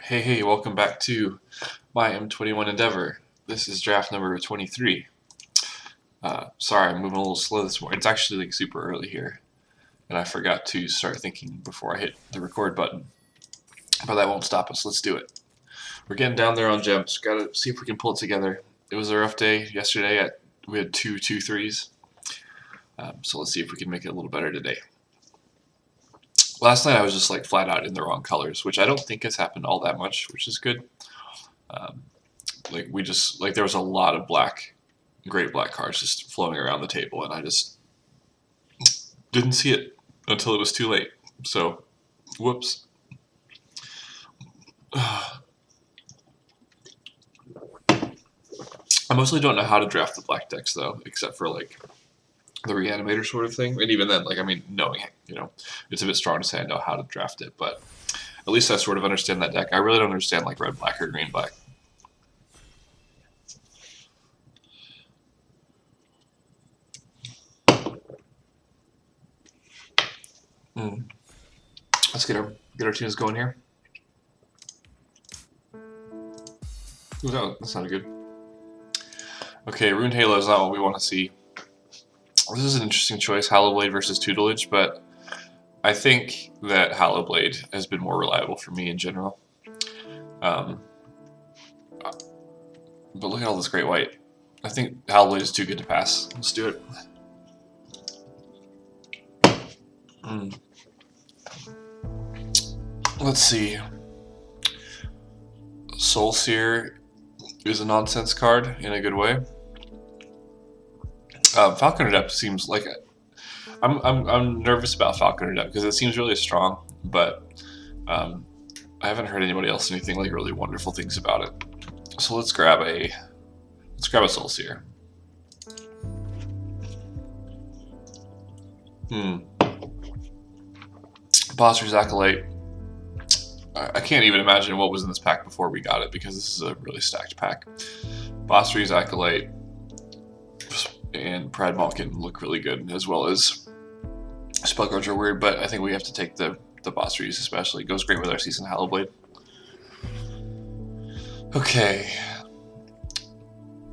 Hey, welcome back to my M21 endeavor. This is draft number 23. Sorry, I'm moving a little slow this morning. It's actually like super early here, and I forgot to start thinking before I hit the record button. But that won't stop us. Let's do it. We're getting down there on gems. Gotta see if we can pull it together. It was a rough day yesterday. We had two 2-3s. So let's see if we can make it a little better today. Last night I was just like flat out in the wrong colors, which I don't think has happened all that much, which is good. There was a lot of great black cards just floating around the table, and I just didn't see it until it was too late. So, whoops. I mostly don't know how to draft the black decks though, except for like the reanimator sort of thing. And even then, knowing it's a bit strong to say I know how to draft it, but at least I sort of understand that deck. I really don't understand like red black or green black. Let's get our tunes going here. Ooh, that sounded good. Okay, Rune Halo is not what we want to see. This is an interesting choice, Hallowblade versus Tutelage, but I think that Hallowblade has been more reliable for me in general. But look at all this great white. I think Hallowblade is too good to pass. Let's do it. Let's see. Soulseer is a nonsense card in a good way. Falconer Depth seems like I'm nervous about Falconer Depth because it seems really strong, but I haven't heard anybody else anything like really wonderful things about it. So let's grab a Soulseer. Bossry's Acolyte. I can't even imagine what was in this pack before we got it because this is a really stacked pack. Bossry's Acolyte and Pride Malkin look really good, as well as Spellguards are weird, but I think we have to take the Bossry's especially. It goes great with our Season Hallowblade. Okay.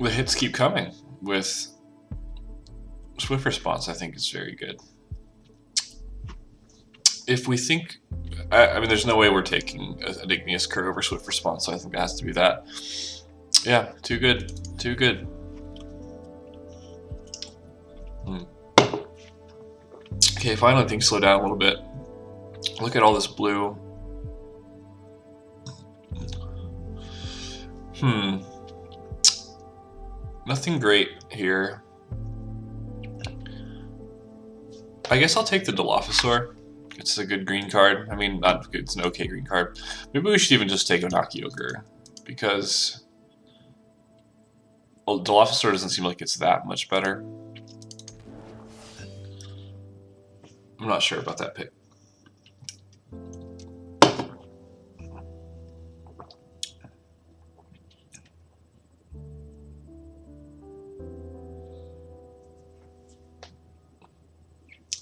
The hits keep coming with Swift Response. I think is very good. If we think, I mean, there's no way we're taking an Igneous Cur over Swift Response, so I think it has to be that. Yeah, too good. Too good. Okay, finally things slow down a little bit. Look at all this blue. Nothing great here. I guess I'll take the Dilophosaur. It's a good green card. I mean, not good, it's an okay green card. Maybe we should even just take Onaki Ogre, because Dilophosaur doesn't seem like it's that much better. I'm not sure about that pick.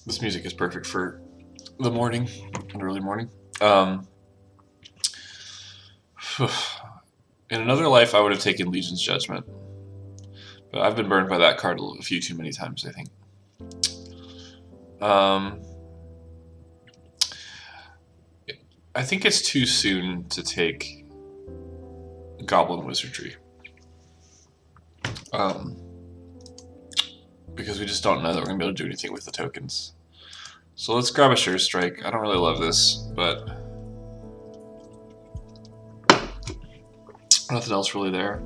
This music is perfect for the morning, an early morning. In another life, I would have taken Legion's Judgment, but I've been burned by that card a few too many times, I think. I think it's too soon to take Goblin Wizardry. Because we just don't know that we're going to be able to do anything with the tokens. So let's grab a Sure Strike. I don't really love this, but nothing else really there.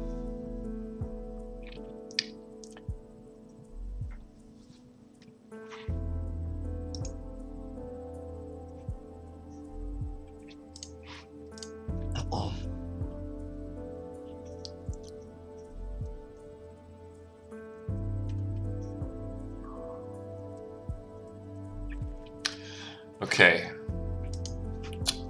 Okay.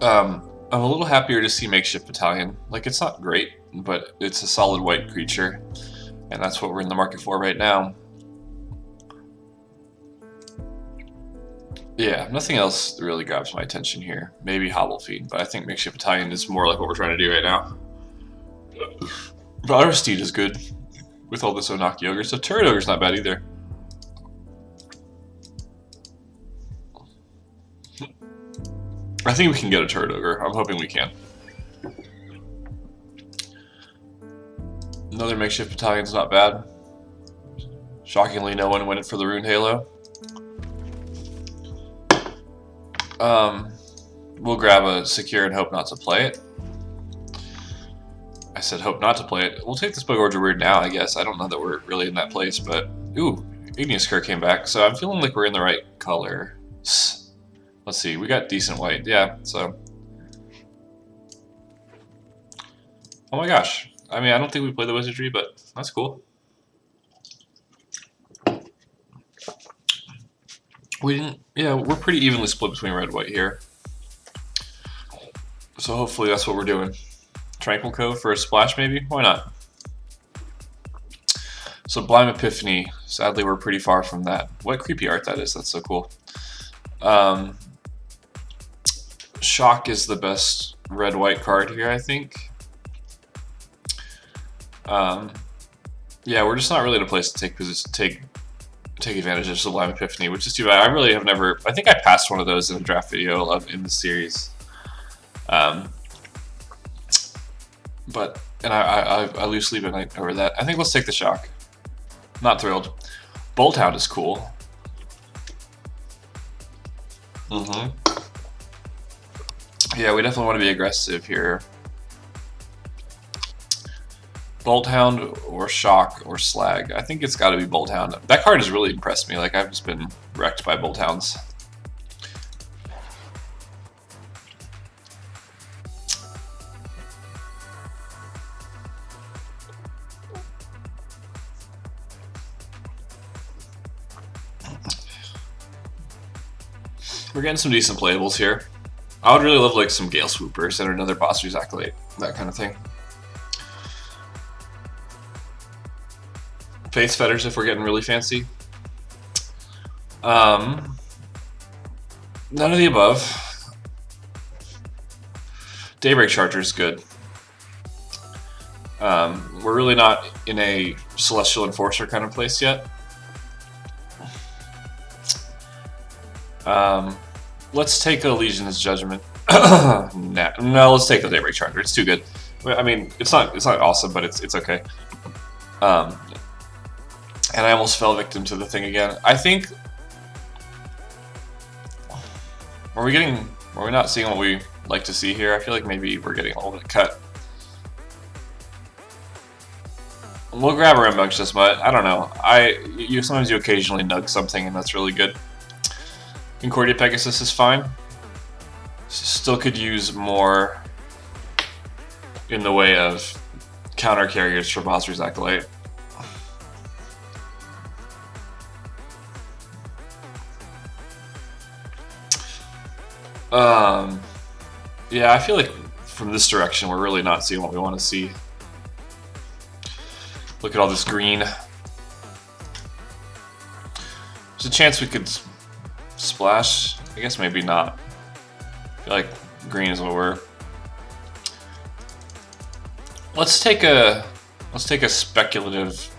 I'm a little happier to see Makeshift Battalion. Like, it's not great, but it's a solid white creature, and that's what we're in the market for right now. Yeah, nothing else really grabs my attention here. Maybe Hobble Feed, but I think Makeshift Battalion is more like what we're trying to do right now. But Steed is good with all this Onaki Ogre, so Turret Ogre's not bad either. I think we can get a Turret Ogre. I'm hoping we can. Another Makeshift Battalion's not bad. Shockingly, no one went for the Rune Halo. We'll grab a Secure and hope not to play it. I said hope not to play it. We'll take this Bug Order Weird now, I guess. I don't know that we're really in that place, but... Ooh, Igneous Cur came back, so I'm feeling like we're in the right color. Let's see, we got decent white, yeah, so... Oh my gosh. I mean, I don't think we played the Wizardry, but that's cool. We didn't... Yeah, we're pretty evenly split between red and white here. So hopefully that's what we're doing. Tranquil Cove for a splash, maybe? Why not? So Blime Epiphany. Sadly, we're pretty far from that. What creepy art that is. That's so cool. Shock is the best red-white card here, I think. Yeah, we're just not really in a place to take advantage of Sublime Epiphany, which is too bad. I really have never... I think I passed one of those in a draft video in the series. But I lose sleep at night over that. I think let's take the Shock. Not thrilled. Bolthound is cool. Yeah, we definitely want to be aggressive here. Bolthound or Shock or Slag. I think it's got to be Bolthound. That card has really impressed me. Like, I've just been wrecked by Bolthounds. We're getting some decent playables here. I would really love like some Gale Swoopers and another Boss's Acolyte, that kind of thing. Faith Fetters if we're getting really fancy. None of the above. Daybreak Charger is good. We're really not in a Celestial Enforcer kind of place yet. Let's take a Legion's Judgment. No, let's take the Daybreak Charger. It's too good. I mean, it's not awesome, but it's okay. And I almost fell victim to the thing again. I think... Are we not seeing what we like to see here? I feel like maybe we're getting a little bit cut. We'll grab a Rambunctious Mutt. I don't know. Sometimes you occasionally nug something and that's really good. Concordia Pegasus is fine. Still could use more in the way of counter carriers for Boss's Acolyte. Yeah, I feel like from this direction we're really not seeing what we want to see. Look at all this green. There's a chance we could splash. I guess maybe not. I feel like green is what we're... Let's take a speculative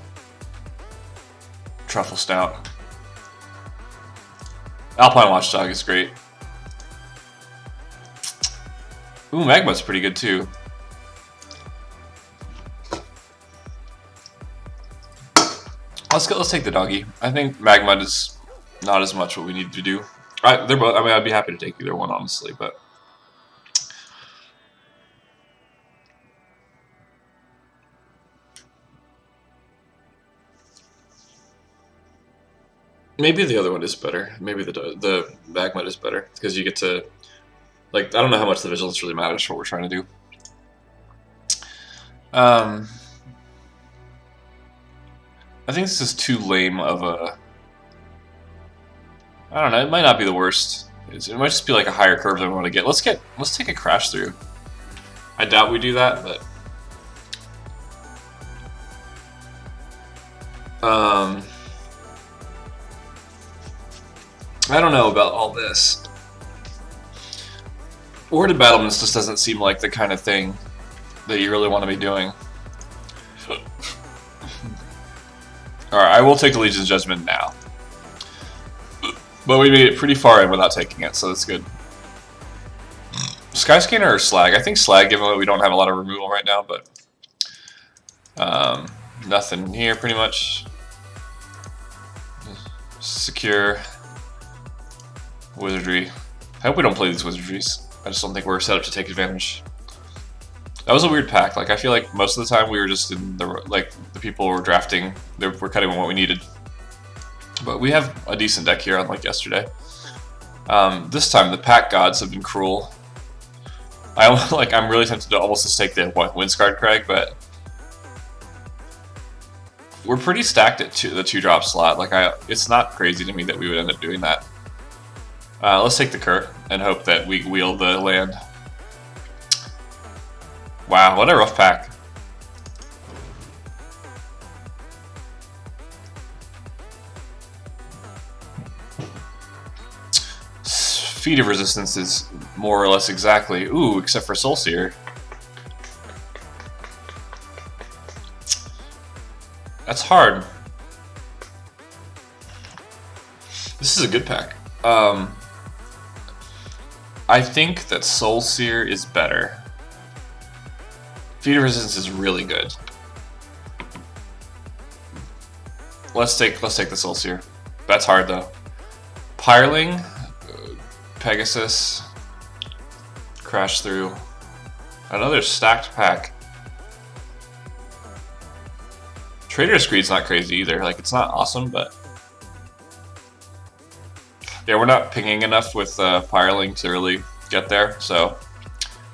Truffle Stout. Alpine Watchdog is great. Ooh, Magma's pretty good too. Let's take the doggy. I think Magma is not as much what we need to do. They're both. I mean, I'd be happy to take either one, honestly, but maybe the other one is better. Maybe the Magma is better because you get to, like, I don't know how much the vigilance really matters for what we're trying to do. I think this is too lame of a... I don't know, it might not be the worst. It might just be like a higher curve than we want to get. Let's take a Crash Through. I doubt we do that, but... I don't know about all this. Worded battlements just doesn't seem like the kind of thing that you really want to be doing. Alright, I will take Legion's Judgment now. But we made it pretty far in without taking it, so that's good. Skyscanner or Slag? I think Slag, given that we don't have a lot of removal right now, but nothing here pretty much. Secure. Wizardry. I hope we don't play these wizardries. I just don't think we're set up to take advantage. That was a weird pack. Like, I feel like most of the time we were just in the, like, the people were drafting, they were cutting what we needed. But we have a decent deck here, unlike yesterday. This time the pack gods have been cruel. I'm really tempted to almost just take the Windscarred Crag, but we're pretty stacked at the 2-drop slot. Like, it's not crazy to me that we would end up doing that. Let's take the Cur and hope that we wheel the land. Wow, what a rough pack. Feat of Resistance is more or less exactly. Ooh, except for Soulseer. That's hard. This is a good pack. I think that Soulseer is better. Feat of Resistance is really good. Let's take the Soulseer. That's hard though. Pyreling, Pegasus, Crash Through. Another stacked pack. Trader's Greed's not crazy either. Like, it's not awesome, but yeah, we're not pinging enough with Pyreling to really get there. So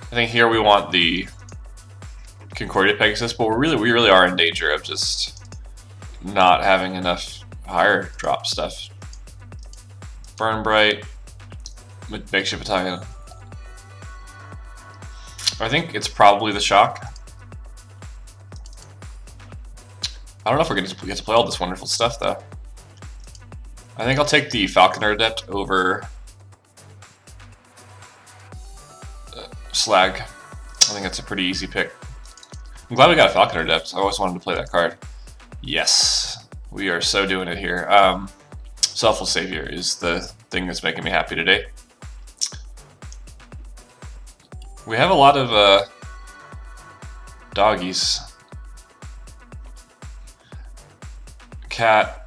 I think here we want the Concordia Pegasus, but we really are in danger of just not having enough higher drop stuff. Burn Bright, Makeshift Battalion. I think it's probably the Shock. I don't know if we're going to get to play all this wonderful stuff though. I think I'll take the Falconer Adept over Slag. I think that's a pretty easy pick. I'm glad we got a Falconer Adept. I always wanted to play that card. Yes, we are so doing it here. Selfless Savior is the thing that's making me happy today. We have a lot of doggies. Cat.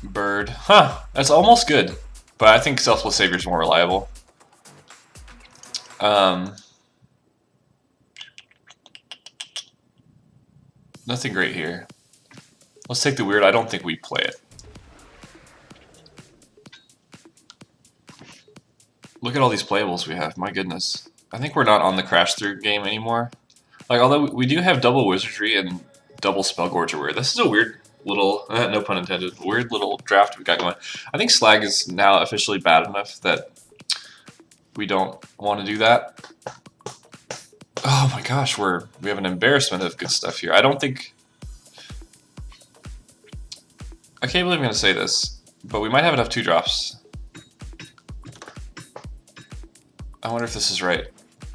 Bird. Huh, that's almost good. But I think Selfless Savior is more reliable. Nothing great here. Let's take the Weird. I don't think we play it. Look at all these playables we have. My goodness. I think we're not on the Crash Through game anymore. Like, although we do have double Wizardry and double Spellgorger Weird. This is a weird little, no pun intended, weird little draft we got going. I think Slag is now officially bad enough that we don't want to do that. Oh my gosh, we have an embarrassment of good stuff here. I don't think... I can't believe I'm going to say this, but we might have enough 2-drops. I wonder if this is right.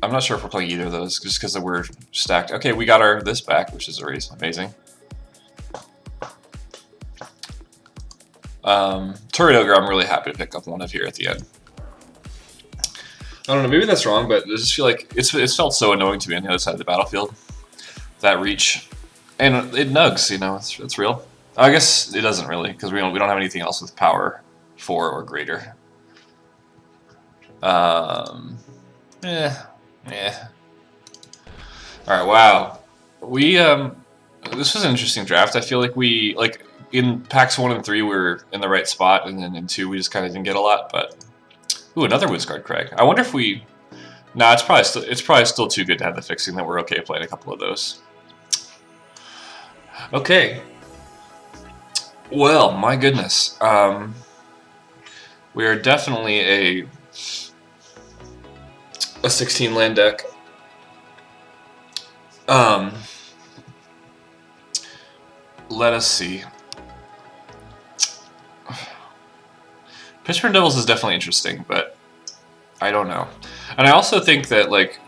I'm not sure if we're playing either of those, just because we're stacked. Okay, we got this back, which is already amazing. Turret Ogre, I'm really happy to pick up one of here at the end. I don't know, maybe that's wrong, but I just feel like it's felt so annoying to be on the other side of the battlefield. That reach. And it nugs, you know, it's real. I guess it doesn't really, because we don't have anything else with power 4 or greater. Yeah. Alright, wow. This was an interesting draft. I feel like in packs 1 and 3 we were in the right spot, and then in 2 we just kind of didn't get a lot, but... Ooh, another Windscarred Crag. I wonder if we... Nah, it's probably still too good to have the fixing that we're okay playing a couple of those. Okay. Well, my goodness. We are definitely a 16 land deck. Let us see. Pittsburgh Devils is definitely interesting, but I don't know. And I also think that like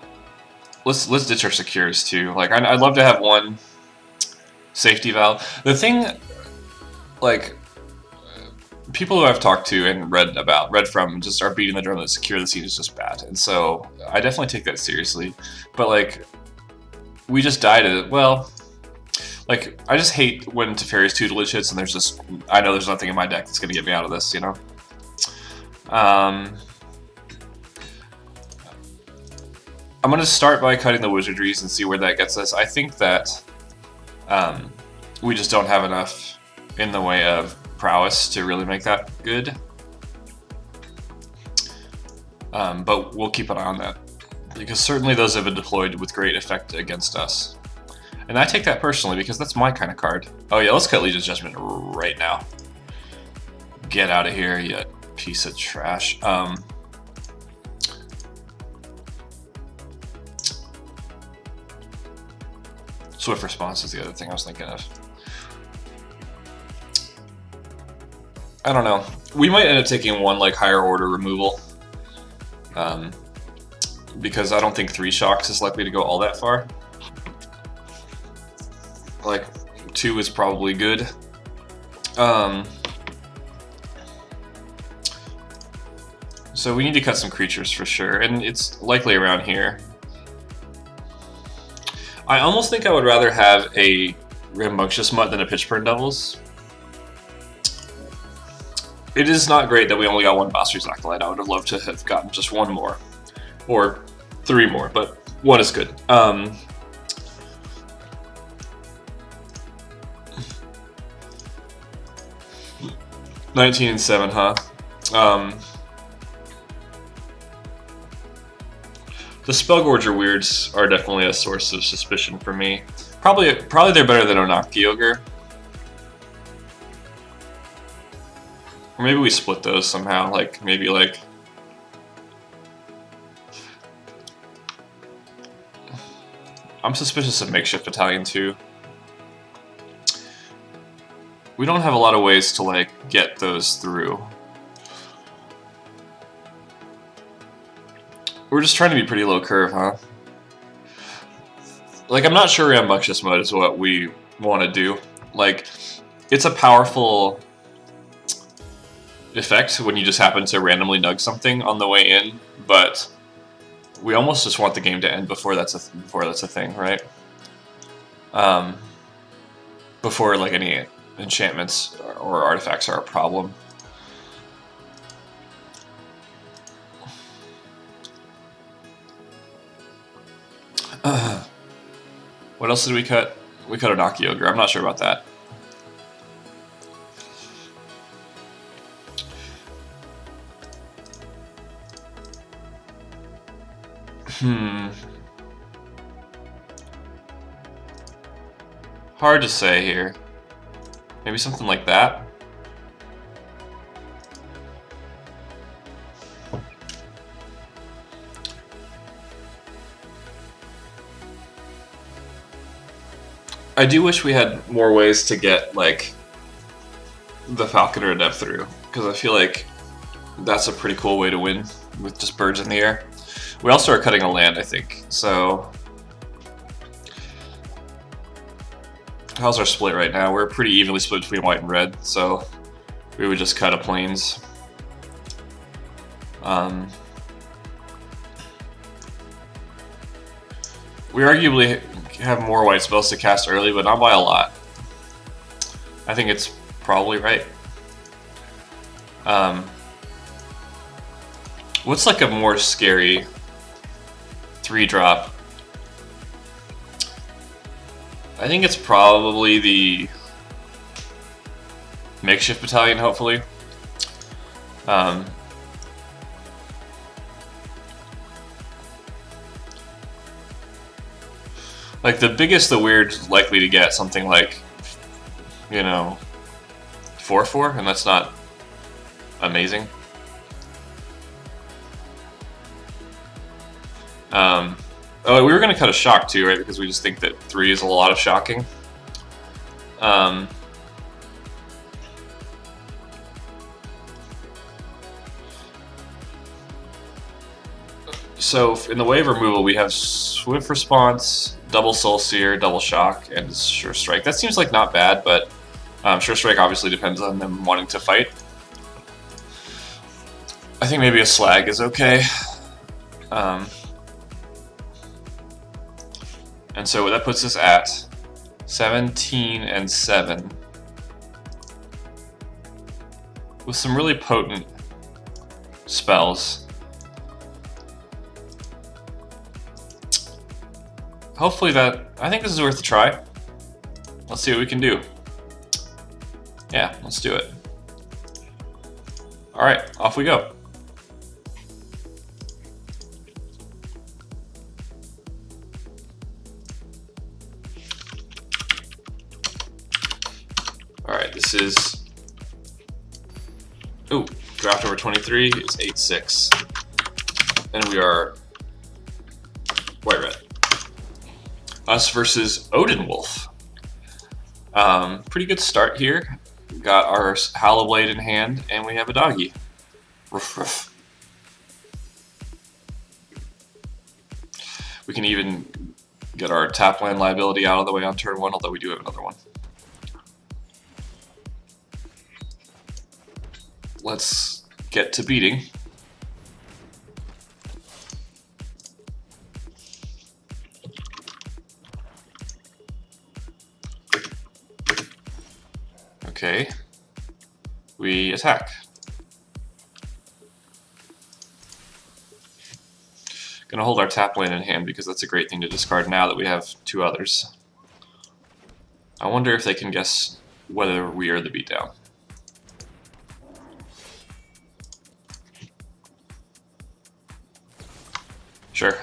let's ditch our secures too. Like I'd love to have one safety valve. The thing, like people who I've talked to and read from just are beating the drum that secure the scene is just bad, and so I definitely take that seriously. But like we just died at it. Well, like I just hate when Teferi's tutelage hits and there's just I know there's nothing in my deck that's gonna get me out of this, you know. I'm going to start by cutting the wizardries and see where that gets us. I think that we just don't have enough in the way of prowess to really make that good. But we'll keep an eye on that, because certainly those have been deployed with great effect against us. And I take that personally because that's my kind of card. Oh yeah, let's cut Legion's Judgment right now. Get out of here, you piece of trash. Swift response is the other thing I was thinking of. I don't know. We might end up taking one like higher order removal. Because I don't think 3 shocks is likely to go all that far. Like 2 is probably good. So we need to cut some creatures for sure, and it's likely around here. I almost think I would rather have a Rambunctious Mutt than a Pitchburn Devils. It is not great that we only got 1 Basri's Acolyte. I would have loved to have gotten just 1 more. Or 3 more, but 1 is good. 19 and 7, huh? The Spellgorger weirds are definitely a source of suspicion for me. Probably they're better than Onaki Ogre. Or maybe we split those somehow, like maybe like I'm suspicious of Makeshift Battalion too. We don't have a lot of ways to like get those through. We're just trying to be pretty low curve, huh? Like, I'm not sure Rambunctious Mode is what we want to do. Like, it's a powerful effect when you just happen to randomly nug something on the way in, but we almost just want the game to end before that's a thing, right? Before like any enchantments or artifacts are a problem. What else did we cut? We cut Onaki Ogre. I'm not sure about that. Hard to say here. Maybe something like that. I do wish we had more ways to get like the Falconer Adept through, because I feel like that's a pretty cool way to win with just birds in the air. We also are cutting a land, I think. So how's our split right now? We're pretty evenly split between white and red, so we would just cut a plains. We arguably have more white spells to cast early, but not by a lot. I think it's probably right. What's like a more scary 3-drop? I think it's probably the Makeshift Battalion, hopefully. Like the biggest, the weird's likely to get something like, you know, 4/4, and that's not amazing. Oh, we were going to cut a shock too, right? Because we just think that 3 is a lot of shocking. So in the wave removal, we have Swift Response, Double Soul Sear, Double Shock, and Sure Strike. That seems like not bad, but Sure Strike obviously depends on them wanting to fight. I think maybe a Slag is okay. And so that puts us at 17 and 7. With some really potent spells. Hopefully I think this is worth a try. Let's see what we can do. Yeah, let's do it. Alright, off we go. Alright, this is... Ooh, draft number 23 is 8-6. And we are white-red. Us versus Odin Wolf. Pretty good start here. We got our Hollow Blade in hand, and we have a doggy. Ruff, ruff. We can even get our tap land liability out of the way on turn 1, although we do have another one. Let's get to beating. Okay, we attack. Gonna hold our tap land in hand because that's a great thing to discard now that we have 2 others. I wonder if they can guess whether we are the beatdown. Sure.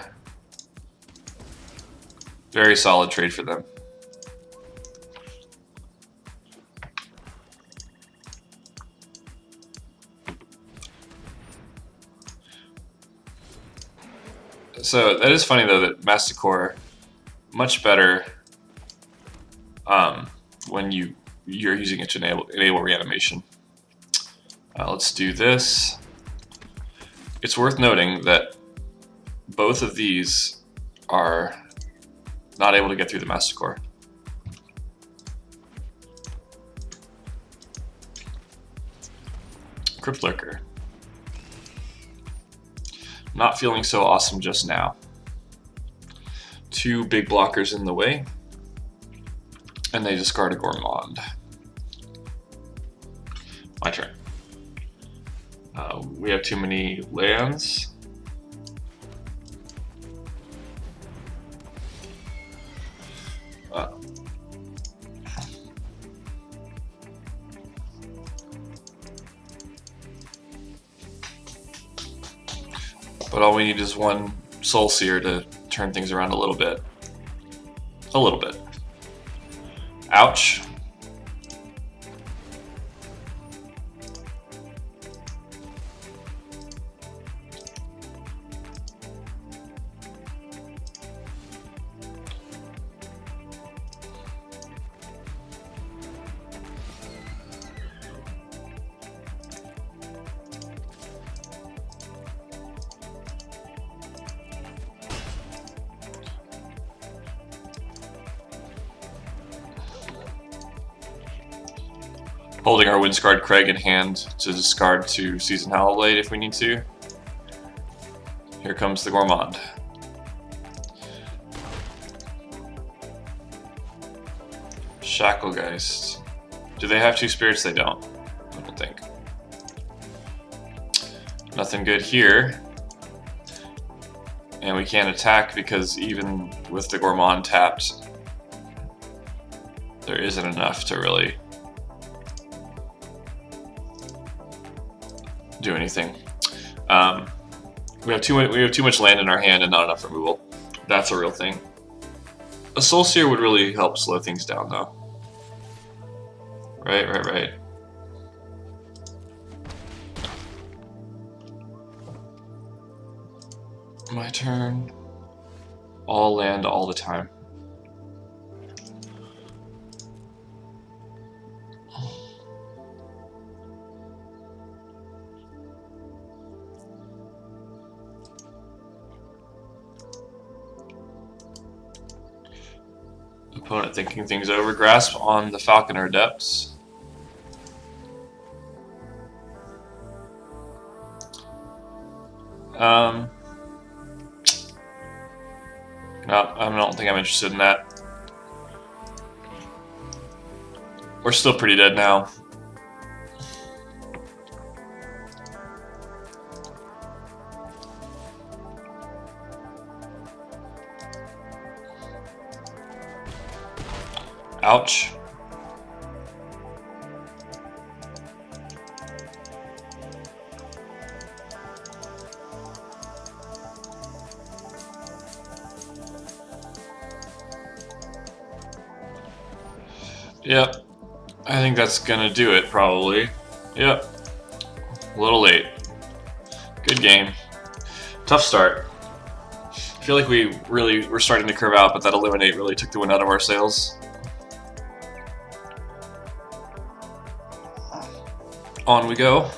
Very solid trade for them. So that is funny though that Masticore much better when you're using it to enable reanimation. Let's do this. It's worth noting that both of these are not able to get through the Masticore. Crypt Lurker. Not feeling so awesome just now. 2 big blockers in the way, and they discard a Gourmand. My turn. We have too many lands. But all we need is 1 Soul Sear to turn things around a little bit. A little bit. Ouch. Holding our Windscarred Craig in hand to discard to Season Hollow Blade if we need to. Here comes the Gourmand. Shacklegeist. Do they have 2 spirits? They don't. I don't think. Nothing good here. And we can't attack because even with the Gourmand tapped, there isn't enough to really do anything. We have too much land in our hand and not enough removal. That's a real thing. A Soul Sear would really help slow things down, though. Right. My turn. All land all the time. Opponent thinking things over. Grasp on the Falconer Depths. No, I don't think I'm interested in that. We're still pretty dead now. Ouch. Yep. I think that's gonna do it, probably. Yep. A little late. Good game. Tough start. I feel like we're starting to curve out, but that eliminate really took the wind out of our sails. On we go.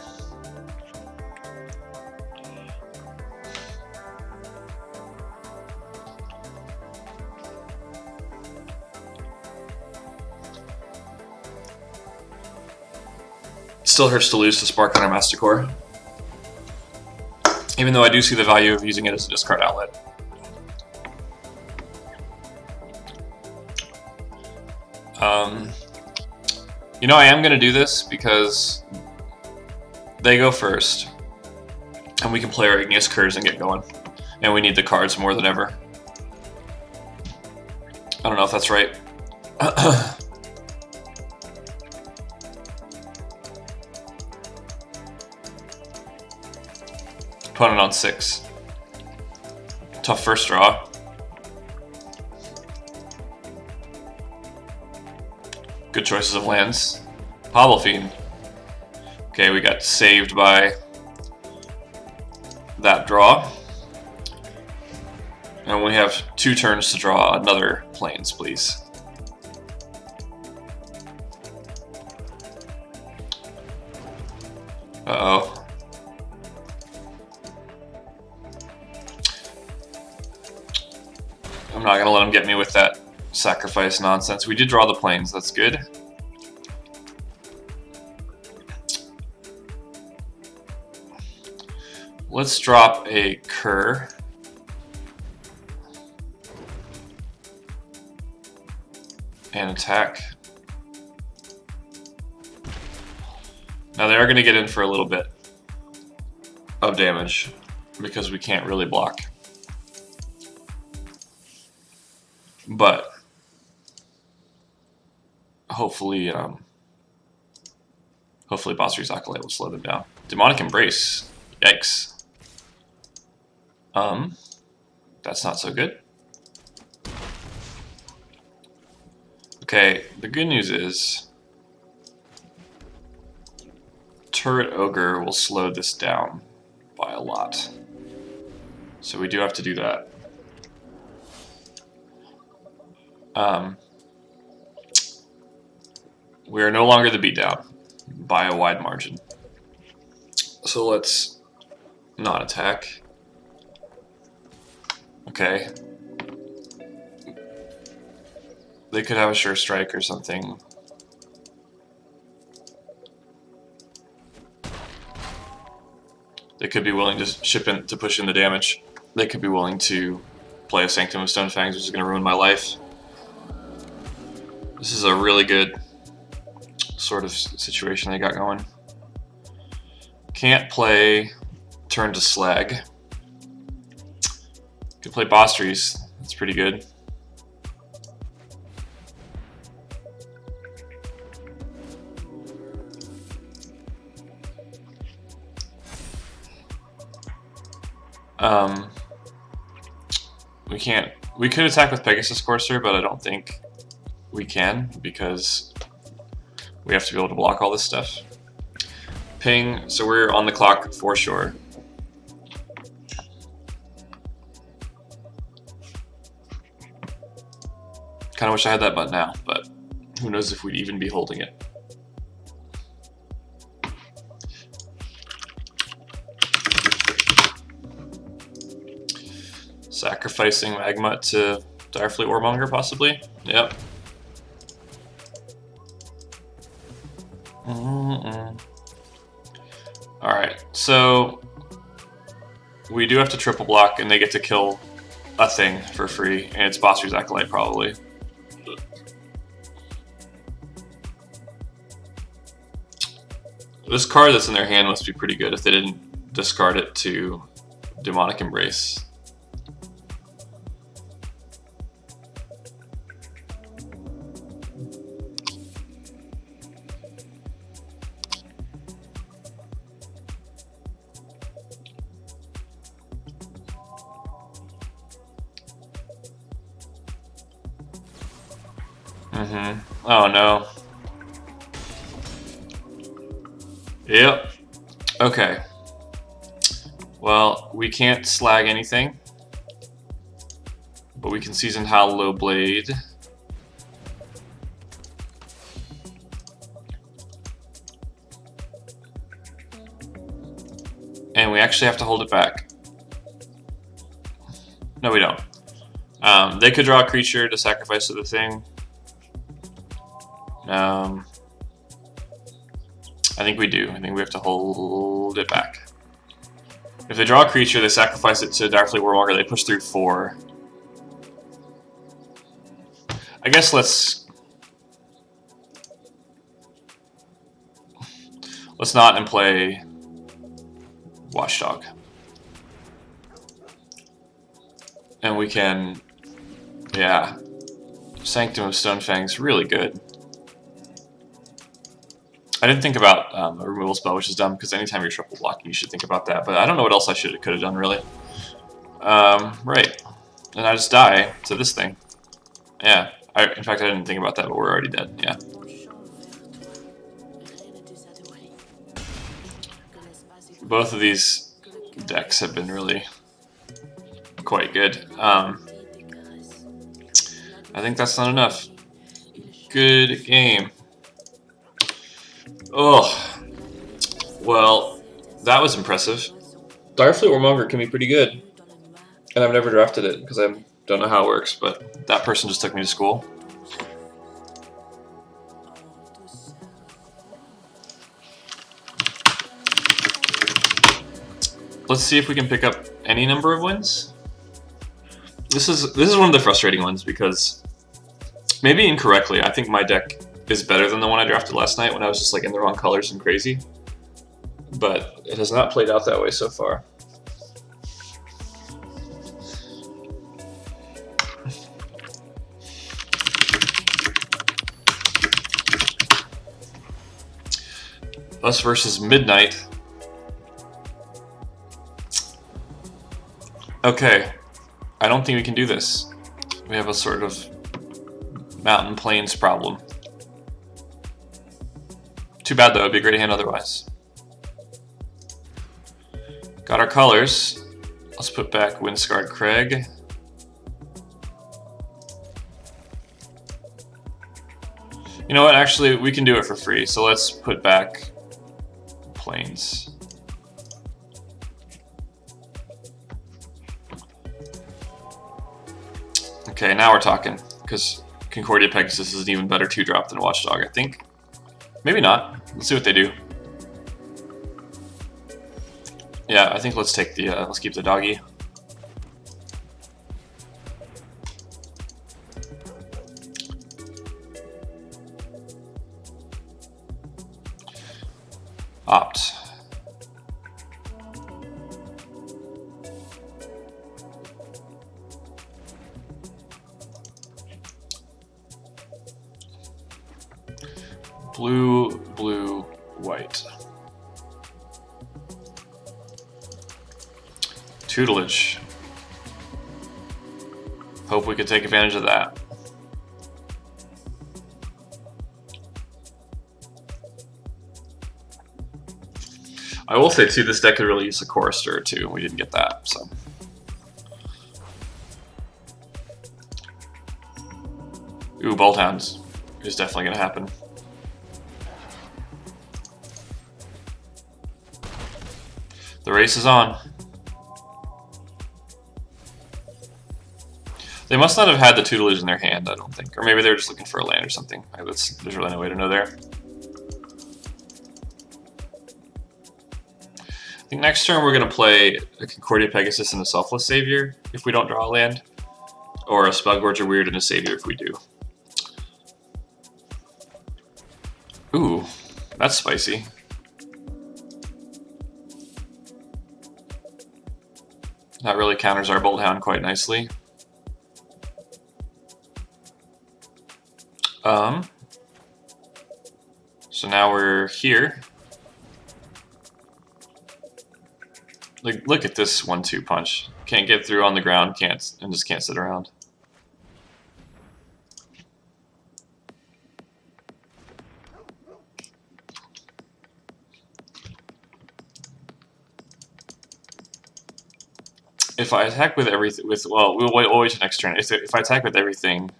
Still hurts to lose to Spark on our Master Core, even though I do see the value of using it as a discard outlet. You know, I am going to do this because they go first, and we can play our Igneous Curse and get going, and we need the cards more than ever. I don't know if that's right. Opponent on 6. Tough first draw. Good choices of lands. Pobble Fiend. Okay, we got saved by that draw. And we have 2 turns to draw another Plains, please. Uh-oh. I'm not gonna let him get me with that sacrifice nonsense. We did draw the Plains, that's good. Let's drop a Cur. And attack. Now they are going to get in for a little bit of damage because we can't really block. But hopefully Bostri's Acolyte will slow them down. Demonic Embrace. Yikes. That's not so good. Okay, the good news is Turret Ogre will slow this down by a lot. So we do have to do that. We are no longer the beatdown by a wide margin. So let's not attack. Okay. They could have a Sure Strike or something. They could be willing to ship in to push in the damage. They could be willing to play a Sanctum of Stonefangs, which is going to ruin my life. This is a really good sort of situation they got going. Can't play turn to Slag. Could play Bostri's. That's pretty good. We can't. We could attack with Pegasus Courser, but I don't think we can because we have to be able to block all this stuff. Ping. So we're on the clock for sure. Kind of wish I had that button now, but who knows if we'd even be holding it. Sacrificing Magma to Direfleet Warmonger, possibly. Yep. Alright, so we do have to triple block, and they get to kill a thing for free, and it's Bossier's Acolyte probably. This card that's in their hand must be pretty good if they didn't discard it to Demonic Embrace. Oh no. Yep. Okay. Well, we can't slag anything, but we can Season Hollow Blade. And we actually have to hold it back. No, we don't. They could draw a creature to sacrifice to the thing. I think we do. I think we have to hold it back. If they draw a creature, they sacrifice it to Direfleet Warmonger, they push through 4. I guess let's not and play Watchdog. And we can, yeah, Sanctum of Stonefang's really good. I didn't think about a removal spell, which is dumb, because anytime you're triple blocking, you should think about that. But I don't know what else I could have done, really. Right. And I just die to this thing. Yeah. In fact, I didn't think about that, but we're already dead. Yeah. Both of these decks have been really quite good. I think that's not enough. Good game. Oh, well, that was impressive. Direfleet Warmonger can be pretty good, and I've never drafted it because I don't know how it works, but that person just took me to school. Let's see if we can pick up any number of wins. This is one of the frustrating ones because maybe incorrectly, I think my deck is better than the one I drafted last night when I was just like in the wrong colors and crazy. But it has not played out that way so far. Us versus Midnight. Okay, I don't think we can do this. We have a sort of mountain plains problem. Too bad though, it'd be a great hand otherwise. Got our colors. Let's put back Windscarred Craig. You know what, actually we can do it for free, so let's put back Plains. Okay, now we're talking, because Concordia Pegasus is an even better 2-drop than Watchdog, I think. Maybe not. Let's see what they do. Yeah, I think let's take the let's keep the doggy. Opt. Blue, blue, white. Tutelage. Hope we could take advantage of that. I will say too, this deck could really use a Chorister too. We didn't get that, so. Ooh, Bolthounds is definitely gonna happen. The race is on. They must not have had the tutelage in their hand, I don't think. Or maybe they were just looking for a land or something. There's really no way to know there. I think next turn we're going to play a Concordia Pegasus and a Selfless Savior if we don't draw a land, or a Spellgorger Weird and a Savior if we do. Ooh, that's spicy. That really counters our Bolt Hound quite nicely. So now we're here. Like, look at this 1-2 punch. Can't get through on the ground, and just can't sit around. If I attack with everything, well, we'll wait till next turn. If I attack with everything,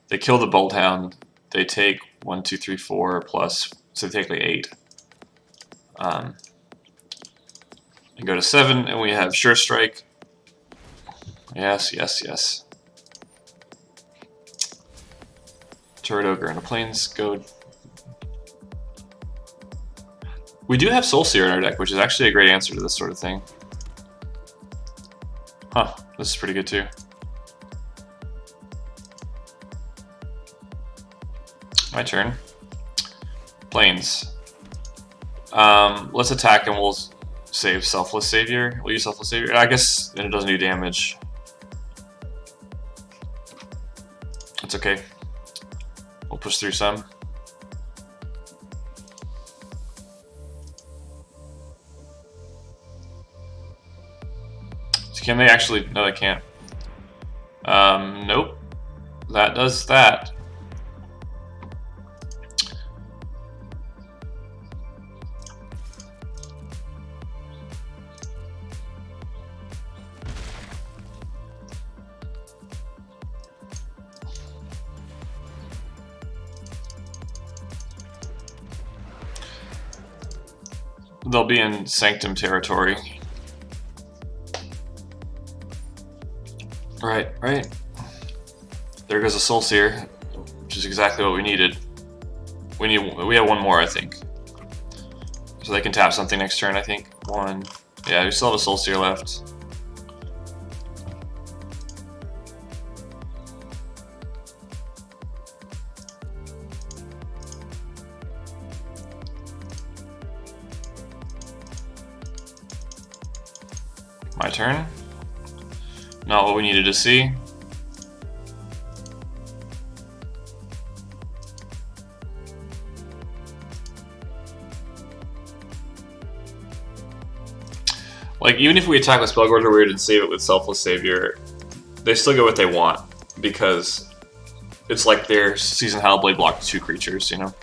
they kill the Bolt Hound. They take 1, 2, 3, 4 plus, so they take like 8. And go to 7, and we have Sure Strike. Yes, yes, yes. Turret Ogre and a Plains Goad. We do have Soulseer in our deck, which is actually a great answer to this sort of thing. Huh, this is pretty good too. My turn. Plains. Let's attack and we'll save Selfless Savior. We'll use Selfless Savior. I guess then it doesn't do damage. It's okay. We'll push through some. So can they actually? No, they can't. Nope. That does that. They'll be in Sanctum territory. Right. There goes a Soulseer, which is exactly what we needed. We have one more, I think. So they can tap something next turn, I think. One. Yeah, we still have a Soulseer left. My turn. Not what we needed to see. Like, even if we attack with Spellgorger Weird and save it with Selfless Savior, they still get what they want, because it's like their Seasoned Hallowblade blocked 2 creatures, you know?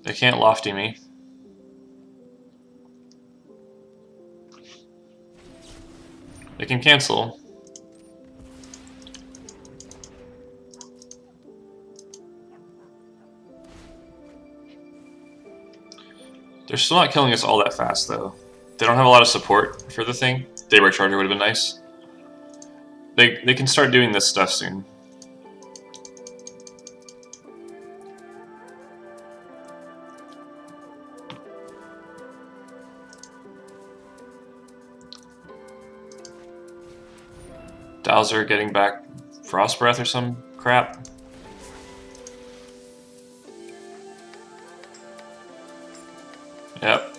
They can't Lofty me. They can cancel. They're still not killing us all that fast, though. They don't have a lot of support for the thing. Daybreak Charger would have been nice. They can start doing this stuff soon. Dowser getting back Frost Breath or some crap. Yep.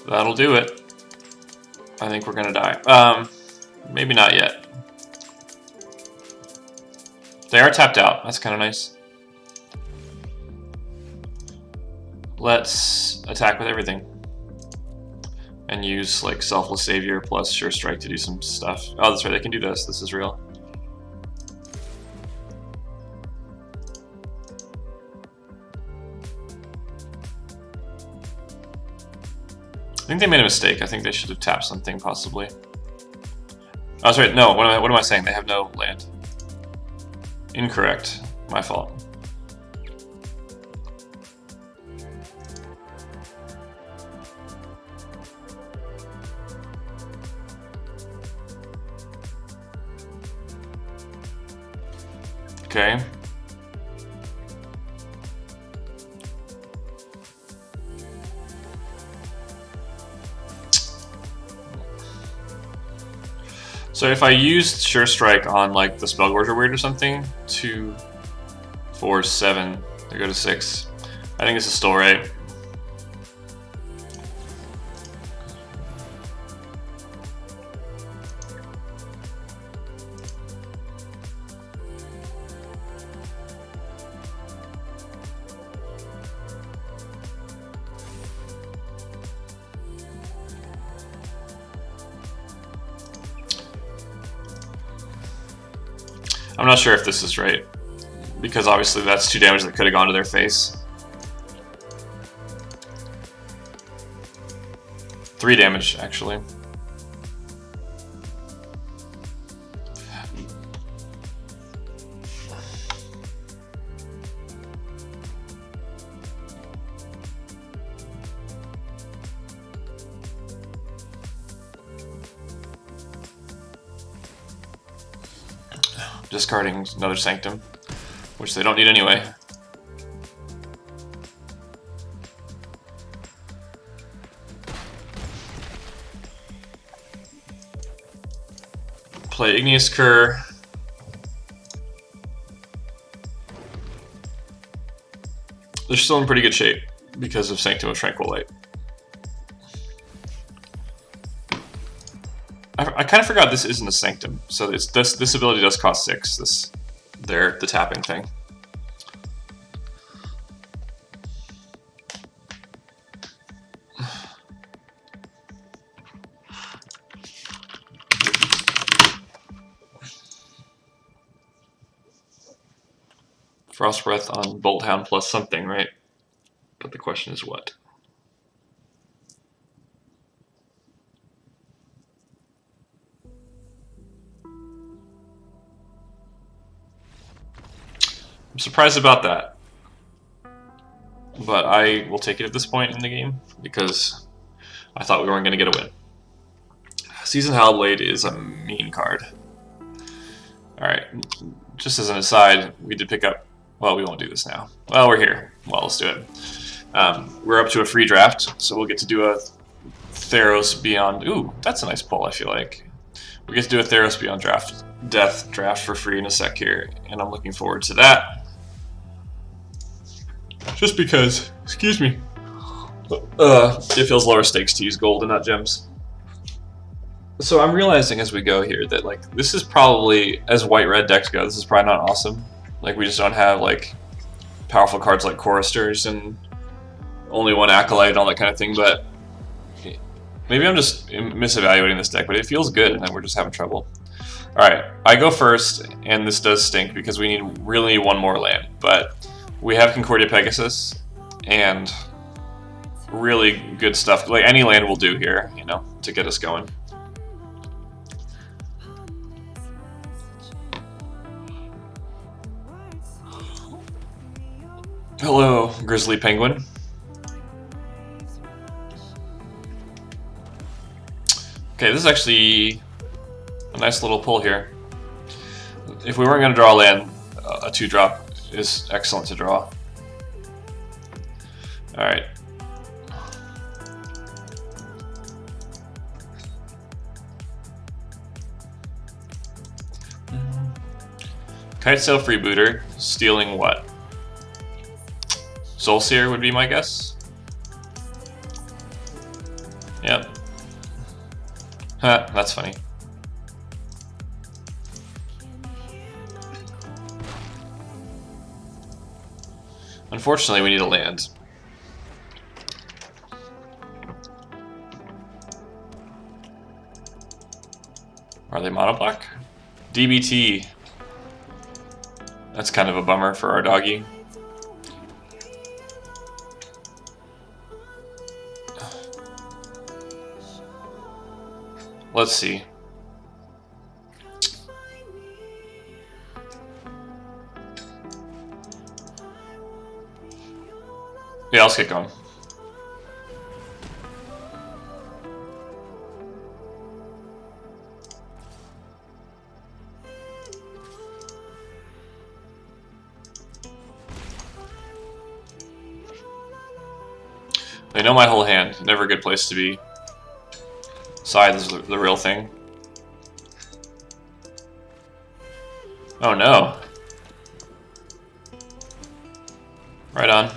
That'll do it. I think we're gonna die. Maybe not yet. They are tapped out. That's kind of nice. Let's attack with everything. And use like Selfless Savior plus Sure Strike to do some stuff. Oh, that's right, they can do this. This is real. I think they made a mistake. I think they should have tapped something, possibly. Oh, sorry, no, what am I saying? They have no land. Incorrect. My fault. Okay. So if I used Sure Strike on like the Spellgorger Weird or something, 2, 4, 7, they go to 6. I think this is still right. I'm not sure if this is right, because obviously that's 2 damage that could have gone to their face. 3 damage, actually. Discarding another Sanctum, which they don't need anyway. Play Igneous Cur. They're still in pretty good shape because of Sanctum of Tranquil Light. I kind of forgot this isn't a Sanctum, so this ability does cost 6. The tapping thing. Frost Breath on Bolt Hound plus something, right? But the question is what? I'm surprised about that, but I will take it at this point in the game because I thought we weren't going to get a win. Seasoned Hellblade is a mean card. Alright, just as an aside, we did pick up... Well, we won't do this now. Well, we're here. Well, let's do it. We're up to a free draft, so we'll get to do a Theros Beyond... Ooh, that's a nice pull, I feel like. We get to do a Theros Beyond Death draft for free in a sec here, and I'm looking forward to that. Just because, excuse me, it feels lower stakes to use gold and not gems. So I'm realizing as we go here that like this is probably, as white-red decks go, this is probably not awesome. Like we just don't have like powerful cards like Choristers and only one Acolyte and all that kind of thing, but maybe I'm just misevaluating this deck, but it feels good and we're just having trouble. Alright, I go first, and this does stink because we really need one more land, but we have Concordia Pegasus, and really good stuff. Like any land will do here, you know, to get us going. Hello, Grizzly Penguin. Okay, this is actually a nice little pull here. If we weren't going to draw a land, a 2-drop is excellent to draw. Alright. Kitesail Freebooter, stealing what? Soulseer would be my guess. Yep. Huh, that's funny. Unfortunately, we need a land. Are they monoblock? DBT. That's kind of a bummer for our doggy. Let's see. Yeah, let's get going. They know my whole hand. Never a good place to be. Scythe is the real thing. Oh no. Right on.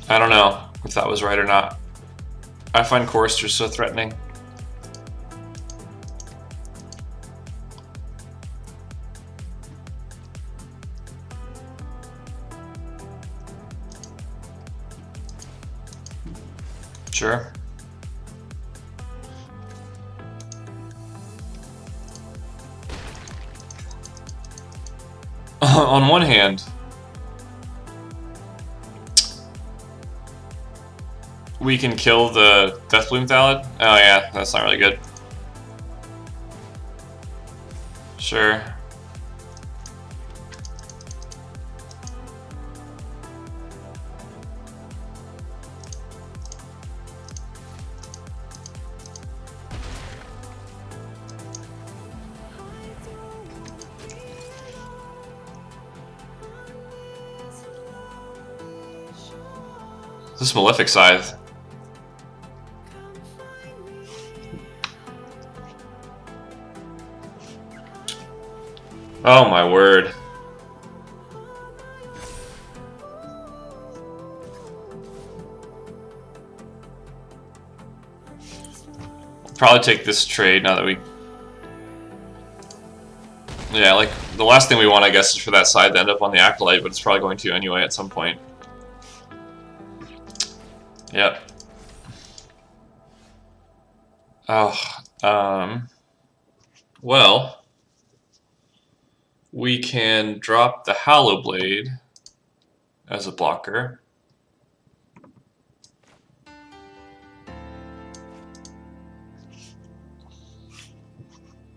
I don't know if that was right or not. I find choristers so threatening. Sure. On one hand, we can kill the Deathbloom Thallid. Oh yeah, that's not really good. Sure. This Malefic Scythe. Oh my word. Probably take this trade now that we... Yeah, like, the last thing we want, I guess, is for that side to end up on the Acolyte, but it's probably going to anyway at some point. Yep. Oh, well, we can drop the Hallow Blade as a blocker.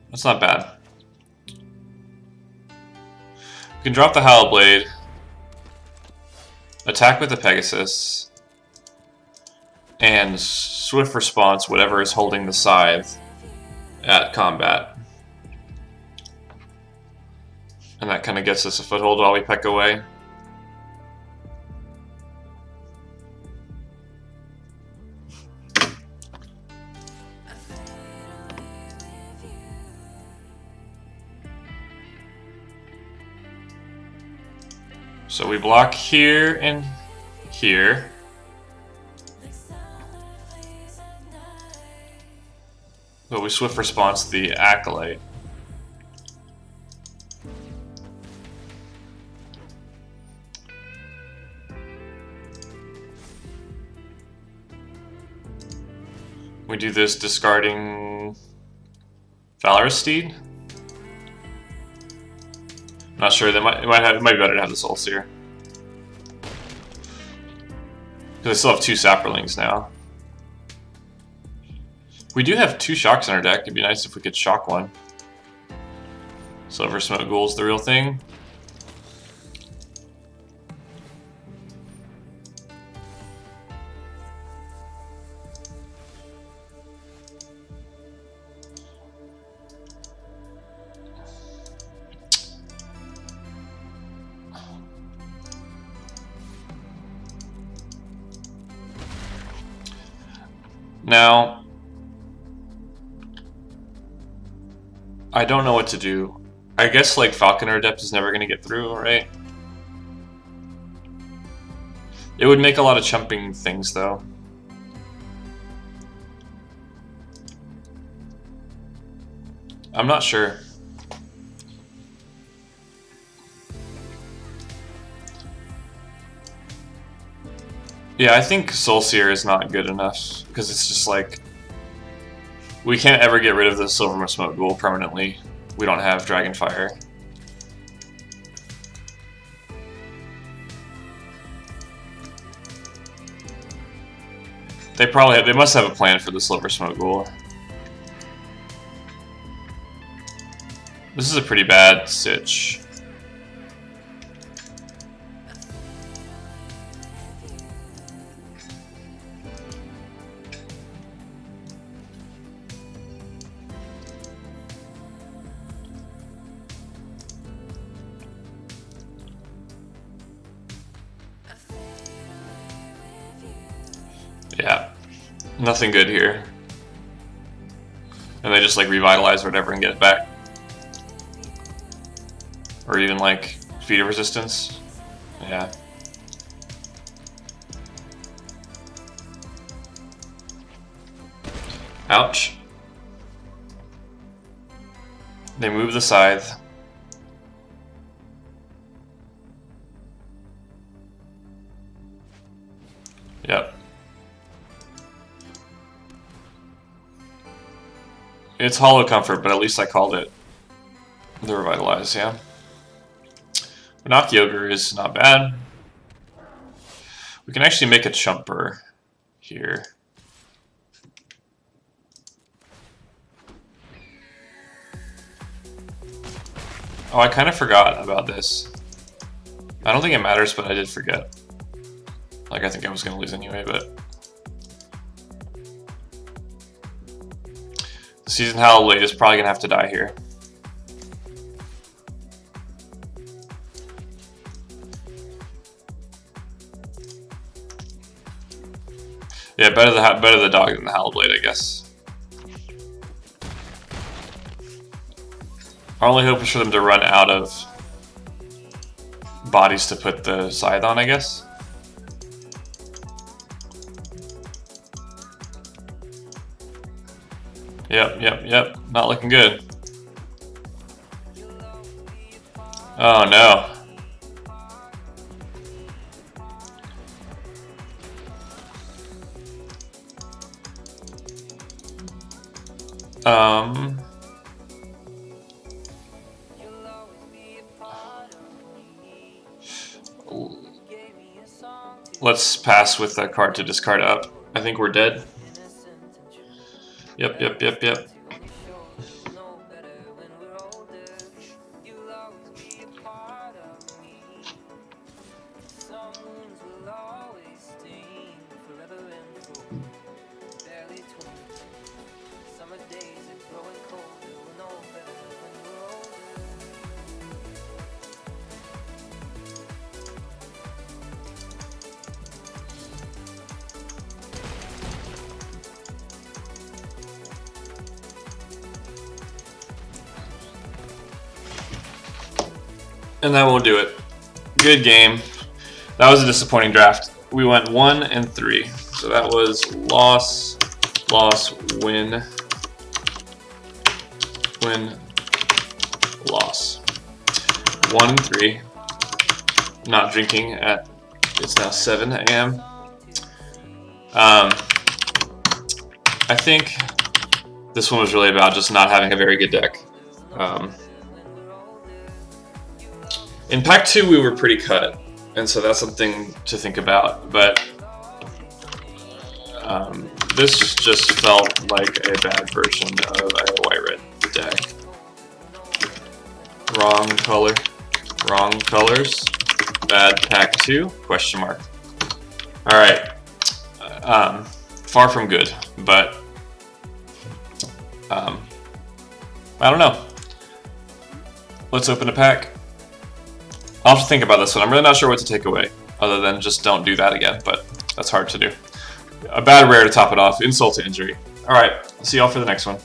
That's not bad. We can drop the Hallow Blade, attack with the Pegasus, and swift response whatever is holding the Scythe at combat. And that kind of gets us a foothold while we peck away. So we block here and here. But we swift response the Acolyte. We do this discarding Valorous Steed. Not sure. It might be better to have the Soul Seer. Because I still have 2 Saprolings now. We do have 2 Shocks in our deck. It'd be nice if we could shock one. Silver Smoke Ghoul's the real thing. Now, I don't know what to do. I guess like Falconer Adept is never going to get through, right? It would make a lot of chumping things though. I'm not sure. Yeah, I think Soul Seer is not good enough, because it's just like... We can't ever get rid of the Silver Smoke Ghoul permanently. We don't have Dragonfire. They must have a plan for the Silver Smoke Ghoul. This is a pretty bad sitch. Yeah, nothing good here. And they just like revitalize or whatever and get it back. Or even like feeder resistance. Yeah. Ouch. They move the scythe. Yep. It's hollow comfort, but at least I called it. The revitalize, yeah. Knock Ogre is not bad. We can actually make a chumper here. Oh, I kind of forgot about this. I don't think it matters, but I did forget. Like, I think I was going to lose anyway, but... Season Hallowed is probably going to have to die here. Yeah, better the dog than the Hallowed, I guess. Our only hope is for them to run out of bodies to put the scythe on, I guess. Yep. Not looking good. Oh no. Let's pass with that card to discard up. I think we're dead. Yep. And that won't do it. Good game. That was a disappointing draft. We went 1 and 3. So that was loss, win, loss. 1 and 3. Not drinking at, it's now 7 a.m. I think this one was really about just not having a very good deck. In Pack 2, we were pretty cut, and so that's something to think about, but this just felt like a bad version of a white-red deck. Wrong color, wrong colors, bad Pack 2, question mark. Alright, far from good, but I don't know. Let's open a pack. I'll have to think about this one. I'm really not sure what to take away, other than just don't do that again, but that's hard to do. A bad rare to top it off. Insult to injury. Alright, see y'all for the next one.